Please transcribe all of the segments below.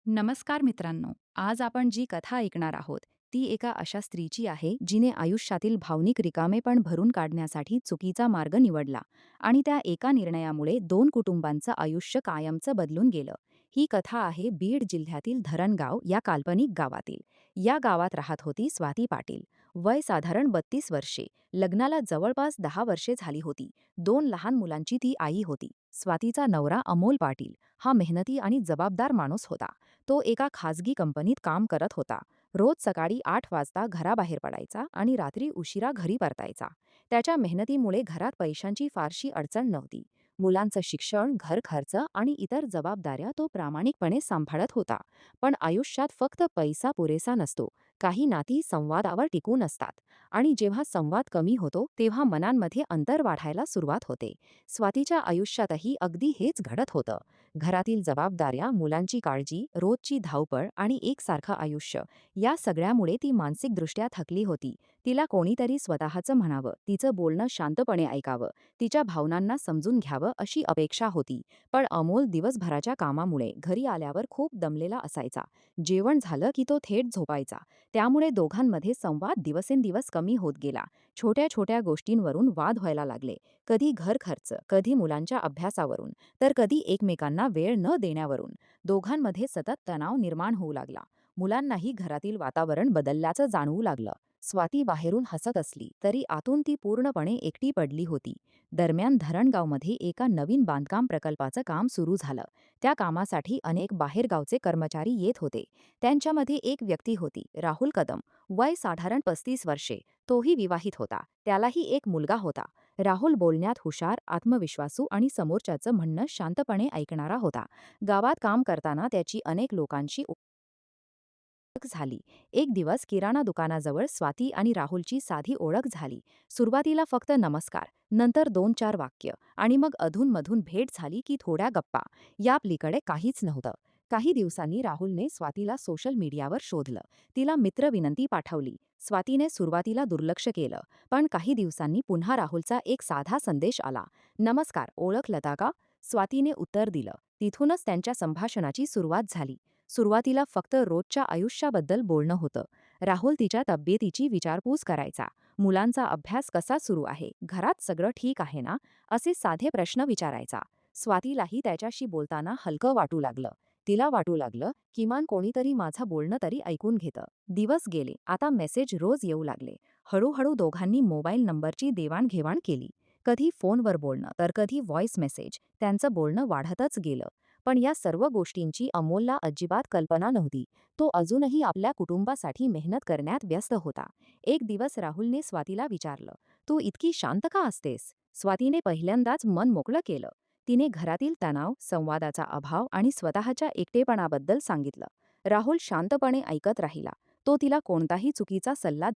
नमस्कार मित्रांनो. आज आपण जी कथा ऐकणार आहोत ती एका अशा स्त्रीची आहे जिने आयुष्यातील भावनिक रिकामेपण भरून काढण्यासाठी चुकीचा मार्ग निवडला आणि त्या एका निर्णयामुळे दोन कुटुंबांचं आयुष्य कायमचं बदलून गेलं. ही कथा आहे बीड जिल्ह्यातील धरणगाव या काल्पनिक गावातील. या गावात राहत होती स्वाती पाटील. वय साधारण 32 वर्षे. लग्नाला जवळपास 10 वर्षे झाली होती. दोन लहान मुलांची ती आई होती. स्वातीचा नवरा अमोल पाटील हा मेहनती आणि जबाबदार माणूस होता. तो एका खाजगी कंपनीत काम करत होता. रोज सकाळी 8 वाजता घराबाहेर पडायचा आणि रात्री उशिरा घरी परतायचा. त्याच्या मेहनतीमुळे घरात पैशांची फारशी अडचण नव्हती. मुलांचं शिक्षण, घर खर्च आणि इतर जबाबदाऱ्या तो प्रामाणिकपणे सांभाळत होता. पण आयुष्यात फक्त पैसा पुरेसा नसतो. काही नाती संवादावर टिकून असतात आणि जेव्हा संवाद कमी होतो तेव्हा मनांमध्ये अंतर वाढायला सुरुवात होते. स्वातीच्या आयुष्यातही अगदी हेच घडत होतं. घरातील जबाबदाऱ्या, मुलांची काळजी, रोजची धावपळ आणि एकसारखं आयुष्य या सगळ्यामुळे ती मानसिकदृष्ट्या थकली होती. तिला कोणीतरी स्वतःचं म्हणावं, तिचं बोलणं शांतपणे ऐकावं, तिच्या भावनांना समजून घ्यावं अशी अपेक्षा होती. पण अमोल दिवसभराच्या कामामुळे घरी आल्यावर खूप दमलेला असायचा. जेवण झालं की तो थेट झोपायचा. त्यामुळे दोघांमध्ये संवाद दिवसेंदिवस कमी होत गेला. छोट्या छोट्या गोष्टींवरून वाद व्हायला लागले. कधी घर खर्च, कधी मुलांच्या अभ्यासावरून, तर कधी एकमेकांना वेळ न देण्यावरून. दोघांमध्ये सतत तणाव निर्माण होऊ लागला. मुलांनाही घरातील वातावरण बदलल्याचं जाणवू लागलं. स्वाती बाहेरून हसत असली तरी आतून ती पूर्णपणे एकटी पडली होती. दरम्यान धरणगावमध्ये एका नवीन बांधकाम प्रकल्पाचं काम सुरू झालं. त्या कामासाठी अनेक बाहेरगावचे कर्मचारी येत होते. त्यांच्यामध्ये एक व्यक्ती होती, राहुल कदम. वय साधारण 35 वर्षे. तोही विवाहित होता. त्यालाही एक मुलगा होता. राहुल बोलण्यात हुशार, आत्मविश्वासू आणि समोरच्याचं म्हणणं शांतपणे ऐकणारा होता. गावात काम करताना त्याची अनेक लोकांशी ओळख झाली. एक दिवस किराणा दुकानाजवळ स्वाती आणि राहुलची साधी ओळख झाली. सुरुवातीला फक्त नमस्कार, नंतर 2-4 वाक्य आणि मग अधूनमधून भेट झाली की थोड्या गप्पा. या पलीकडे काहीच नव्हतं. काही दिवसांनी राहुलने स्वातीला सोशल मीडियावर शोधलं. तिला मित्र विनंती पाठवली. स्वातीने सुरुवातीला दुर्लक्ष केलं, पण काही दिवसांनी पुन्हा राहुलचा एक साधा संदेश आला. नमस्कार, ओळखलता का? स्वातीने उत्तर दिलं. तिथूनच त्यांच्या संभाषणाची सुरुवात झाली. सुरुवातीला फक्त रोजच्या आयुष्याबद्दल बोलणं होतं. राहुल तिच्या तब्येतीची विचारपूस करायचा. मुलांचा अभ्यास कसा सुरू आहे, घरात सगळं ठीक आहे ना, असे साधे प्रश्न विचारायचा. स्वातीलाही त्याच्याशी बोलताना हलकं वाटू लागलं. तिला वाटू लागलं, किमान कोणीतरी माझं बोलणं तरी ऐकून घेतं. दिवस गेले. आता मेसेज रोज येऊ लागले. हळूहळू दोघांनी मोबाईल नंबरची देवाणघेवाण केली. कधी फोनवर बोलणं तर कधी व्हॉइस मेसेज. त्यांचं बोलणं वाढतच गेलं. पण या सर्व गोष्टींची अमोलला अजिबात कल्पना नव्हती. तो अजूनही आपल्या कुटुंबासाठी मेहनत करण्यात व्यस्त होता. एक दिवस राहुलने स्वातीला विचारलं, तू इतकी शांत का असतेस? स्वातीने पहिल्यांदाच मन मोकळं केलं. तिने घरातील तणाव, संवादाचा अभाव आणि स्वतःच्या एकटेपणाबद्दल सांगितलं. राहुल शांतपणे ऐकत राहिला. तो तिला कोणताही चुकीचा सल्ला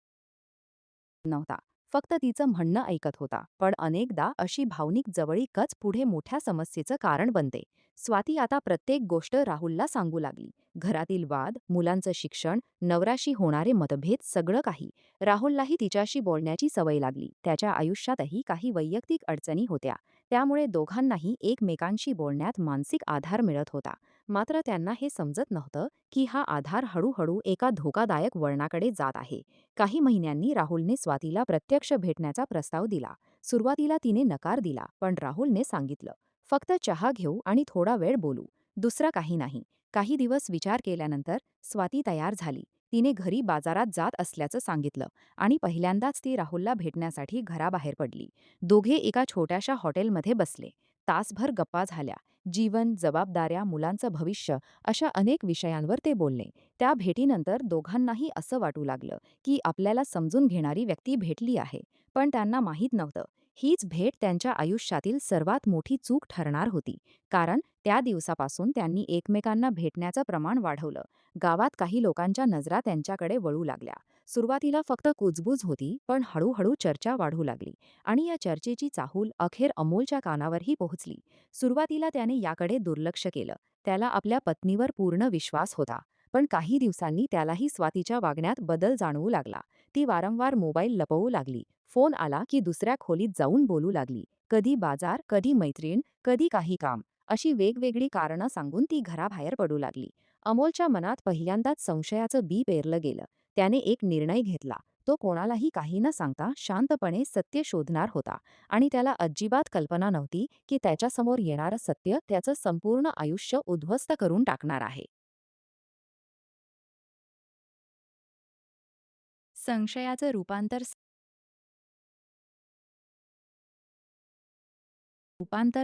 नव्हता. फक्त तिचं म्हणणं ऐकत होता. पण अनेकदा अशी भावनिक जवळीकच पुढे मोठ्या समस्येचं कारण बनते. स्वाती आता प्रत्येक गोष्ट राहुलला सांगू लागली. घरातील वाद, मुलांचं शिक्षण, नवऱ्याशी होणारे मतभेद, सगळं काही. राहुललाही तिच्याशी बोलण्याची सवय लागली. त्याच्या आयुष्यातही काही वैयक्तिक अडचणी होत्या. त्यामुळे दोघांनाही एकमेकांशी बोलण्यात मानसिक आधार मिळत होता. मात्र त्यांना हे समजत नव्हतं की हा आधार हळूहळू एका धोकादायक वळणाकडे जात आहे. काही महिन्यांनी राहुलने स्वातीला प्रत्यक्ष भेटण्याचा प्रस्ताव दिला. सुरुवातीला तिने नकार दिला, पण राहुलने सांगितलं, फक्त चहा घेऊ आणि थोडा वेळ बोलू. दुसरा काही नाही. काही दिवस विचार केल्यानंतर स्वाती तयार झाली. तिने घरी बाजारात जात असल्याचं सांगितलं आणि पहिल्यांदाच ती राहुलला भेटण्यासाठी घराबाहेर पडली. दोघे एका छोट्याशा हॉटेलमध्ये बसले. तासभर गप्पा झाल्या. जीवन, जबाबदाऱ्या, मुलांचं भविष्य अशा अनेक विषयांवर ते बोलले. त्या भेटीनंतर दोघांनाही असं वाटू लागलं की आपल्याला समजून घेणारी व्यक्ती भेटली आहे. पण त्यांना माहीत नव्हतं, हीच भेट त्यांच्या आयुष्यातील सर्वात मोठी चूक ठरणार होती. कारण त्या दिवसापासून त्यांनी एकमेकांना भेटण्याचं प्रमाण वाढवलं. गावात काही लोकांच्या नजरा त्यांच्याकडे वळू लागल्या. सुरुवातीला फक्त कुजबूज होती, पण हळूहळू चर्चा वाढू लागली आणि या चर्चेची चाहूल अखेर अमोलच्या कानावरही पोहोचली. सुरुवातीला त्याने याकडे दुर्लक्ष केलं. त्याला आपल्या पत्नीवर पूर्ण विश्वास होता. पण काही दिवसांनी त्यालाही स्वातीच्या वागण्यात बदल जाणवू लागला. ती वारंवार मोबाईल लपवू लागली. फोन आला की दुसऱ्या खोलीत जाऊन बोलू लागली. कधी बाजार, कधी मैत्रीण, कधी काही काम. अशी वेगवेगळी कारणं सांगून ती घराबाहेर पडू लागली. अमोलच्या मनात पहिल्यांदाच संशयाचं बी पेरलं गेलं. त्याने एक निर्णय घेतला. तो कोणालाही काही न सांगता शांतपणे सत्य शोधणार होता. आणि त्याला अजिबात कल्पना नव्हती की त्याच्यासमोर येणारं सत्य त्याचं संपूर्ण आयुष्य उद्ध्वस्त करून टाकणार आहे. संशयाचं रूपांतर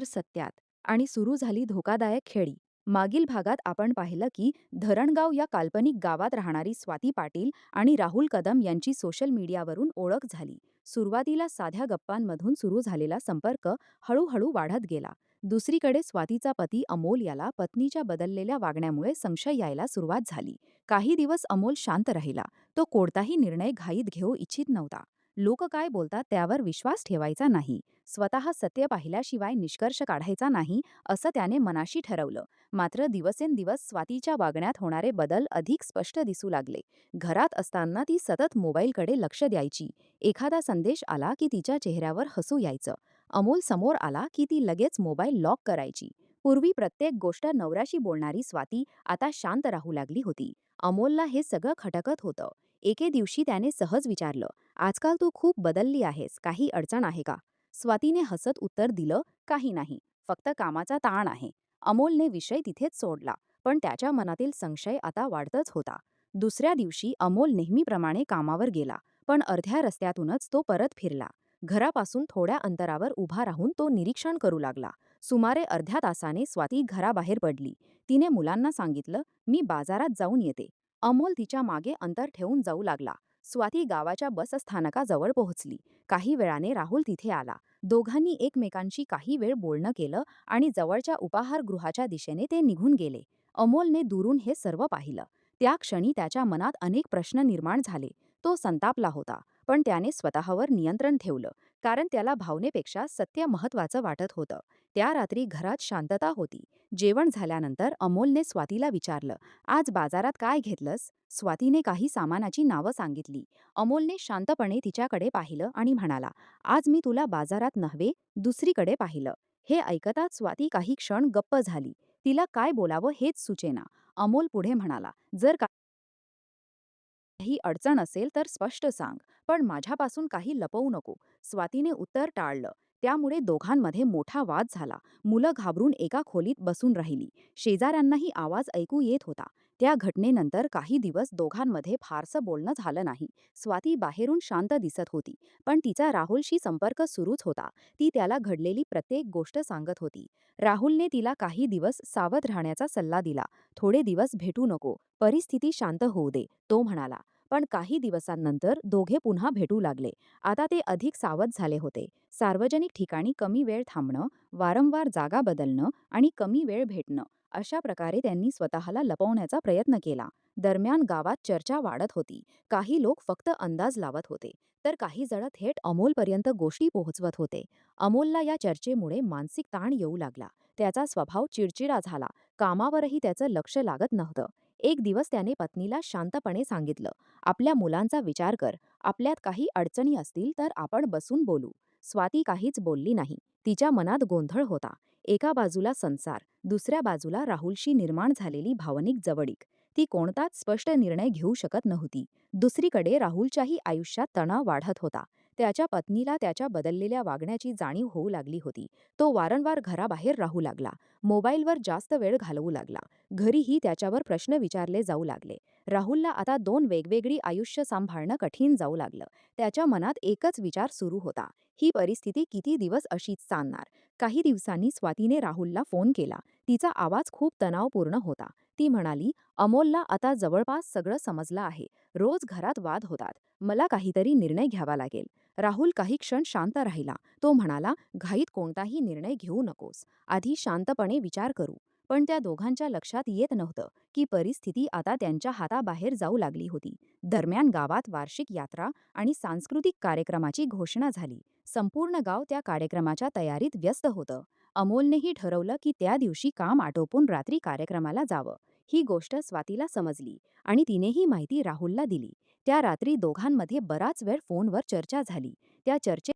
सत्यात आणि सुरू झाली धोकादायक खेळी. मागील भागात आपण पाहिलं की धरणगाव या काल्पनिक गावात राहणारी स्वाती पाटील आणि राहुल कदम यांची सोशल मीडियावरून ओळख झाली. सुरुवातीला साध्या गप्पांमधून सुरू झालेला संपर्क हळूहळू वाढत गेला. दुसरीकडे स्वातीचा पती अमोल याला पत्नीच्या बदललेल्या वागण्यामुळे संशय यायला सुरुवात झाली. काही दिवस अमोल शांत राहिला. तो कोणताही निर्णय घाईत घेऊ इच्छित नव्हता. लोक काय बोलतात त्यावर विश्वास ठेवायचा नाही. स्वतः सत्य पाहिल्याशिवाय निष्कर्ष काढायचा नाही, असं त्याने मनाशी ठरवलं. मात्र दिवसेंदिवस स्वातीच्या वागण्यात होणारे बदल अधिक स्पष्ट दिसू लागले. घरात असताना ती सतत मोबाईलकडे लक्ष द्यायची. एखादा संदेश आला की तिच्या चेहऱ्यावर हसू यायचं. अमोल समोर आला की ती लगेच मोबाईल लॉक करायची. पूर्वी प्रत्येक गोष्ट नवऱ्याशी बोलणारी स्वाती आता शांत राहू लागली होती. अमोलला हे सगळं खटकत होतं. एके दिवशी त्याने सहज विचारलं, "आजकाल तू खूप बदलली आहेस, काही अडचण आहे का?" स्वातीने हसत उत्तर दिलं, "काही नाही, फक्त कामाचा ताण आहे." अमोलने विषय तिथेच सोडला. पण त्याच्या मनातील संशय आता वाढतच होता. दुसऱ्या दिवशी अमोल नेहमीप्रमाणे कामावर गेला. पण अर्ध्या रस्त्यातूनच तो परत फिरला. घरापासून थोड्या अंतरावर उभा राहून तो निरीक्षण करू लागला. सुमारे अर्ध्या तासाने स्वाती घराबाहेर पडली. तिने मुलांना सांगितलं, "मी बाजारात जाऊन येते." अमोल तिच्या मागे अंतर ठेवून जाऊ लागला. स्वाती गावाच्या बसस्थानकाजवळ पोहोचली. काही वेळाने राहुल तिथे आला. दोघांनी एकमेकांशी काही वेळ बोलणं केलं आणि जवळच्या उपाहारगृहाच्या दिशेने ते निघून गेले. अमोलने दुरून हे सर्व पाहिलं. त्या क्षणी त्याच्या मनात अनेक प्रश्न निर्माण झाले. तो संतापला होता, पण त्याने स्वतःवर नियंत्रण ठेवलं, कारण त्याला भावनेपेक्षा सत्य महत्त्वाचं वाटत होतं. त्या रात्री घरात शांतता होती. जेवण झाल्यानंतर अमोलने स्वातीला विचारलं, "आज बाजारात काय घेतलंस?" स्वातीने काही सामानाची नावं सांगितली. अमोलने शांतपणे तिच्याकडे पाहिलं आणि म्हणाला, "आज मी तुला बाजारात नव्हे, दुसरीकडे पाहिलं." हे ऐकताच स्वाती काही क्षण गप्प झाली. तिला काय बोलावं हेच सुचेना. अमोल पुढे म्हणाला, "जर काही अडचण असेल तर स्पष्ट सांग, पण माझ्यापासून काही लपवू नको." स्वातीने उत्तर टाळलं. त्यामुळे दोघांमध्ये मोठा वाद झाला. मुलं घाबरून एका खोलीत बसून राहिली. शेजाऱ्यांनाही आवाज ऐकू येत होता. त्या घटनेनंतर काही दिवस दोघांमध्ये फारसं बोलणं झालं नाही. स्वाती बाहेरून शांत दिसत होती, पण तिचा राहुलशी संपर्क सुरूच होता. ती त्याला घडलेली प्रत्येक गोष्ट सांगत होती. राहुलने तिला काही दिवस सावध राहण्याचा सल्ला दिला. "थोडे दिवस भेटू नको, परिस्थिती शांत होऊ दे," तो म्हणाला. पण काही दिवसांनंतर दोघे पुन्हा भेटू लागले. आता ते अधिक सावध झाले होते. सार्वजनिक ठिकाणी कमी वेळ थांबणं, वारंवार जागा बदलणं आणि कमी वेळ भेटणं, अशा प्रकारे त्यांनी स्वतःला लपवण्याचा प्रयत्न केला. दरम्यान गावात चर्चा वाढत होती. काही लोक फक्त अंदाज लावत होते, तर काही जण थेट अमोलपर्यंत गोष्टी पोहोचवत होते. अमोलला या चर्चेमुळे मानसिक ताण येऊ लागला. त्याचा स्वभाव चिडचिडा झाला. कामावरही त्याचं लक्ष लागत नव्हतं. एक दिवस त्याने पत्नीला शांतपणे सांगितलं, "आपल्या मुलांचा विचार कर. आपल्यात काही अडचणी असतील तर आपण बसून बोलू." स्वाती काहीच बोलली नाही. तिच्या मनात गोंधळ होता. एका बाजूला संसार, दुसऱ्या बाजूला राहुलशी निर्माण झालेली भावनिक जवळीक. ती कोणताच स्पष्ट निर्णय घेऊ शकत नव्हती. दुसरीकडे राहुलच्याही आयुष्यात तणाव वाढत होता. त्याच्या पत्नीला त्याच्या बदललेल्या वागण्याची जाणीव होऊ लागली होती. तो वारंवार घराबाहेर राहू लागला. मोबाईलवर जास्त वेळ घालवू लागला. घरीही त्याच्यावर प्रश्न विचारले जाऊ लागले. राहुलला आता दोन वेगवेगळी आयुष्य सांभाळणं कठीण जाऊ लागलं. त्याच्या मनात एकच विचार सुरू होता, ही परिस्थिती किती दिवस अशीच चालणार? काही दिवसांनी स्वातीने राहुलला फोन केला. तिचा आवाज खूप तणावपूर्ण होता. ती म्हणाली, "अमोलला आता जवळपास सगळं समजलं आहे. रोज घरात वाद होतात. मला काहीतरी निर्णय घ्यावा लागेल." राहुल काही क्षण शांत राहिला. तो म्हणाला, "घाईत कोणताही निर्णय घेऊ नकोस. आधी शांतपणे विचार करू." पण त्या दोघांच्या लक्षात येत नव्हतं की परिस्थिती आता त्यांच्या हाताबाहेर जाऊ लागली होती. दरम्यान गावात वार्षिक यात्रा आणि सांस्कृतिक कार्यक्रमाची घोषणा झाली. संपूर्ण गाव त्या कार्यक्रमाच्या तयारीत व्यस्त होतं. अमोलनेही ठरवलं की त्या दिवशी काम आटोपून रात्री कार्यक्रमाला जावं. ही गोष्ट स्वातीला समजली आणि तिनेही माहिती राहुलला दिली. त्या रात्री दोघांमध्ये बराच वेळ फोनवर चर्चा झाली. त्या चर्चेत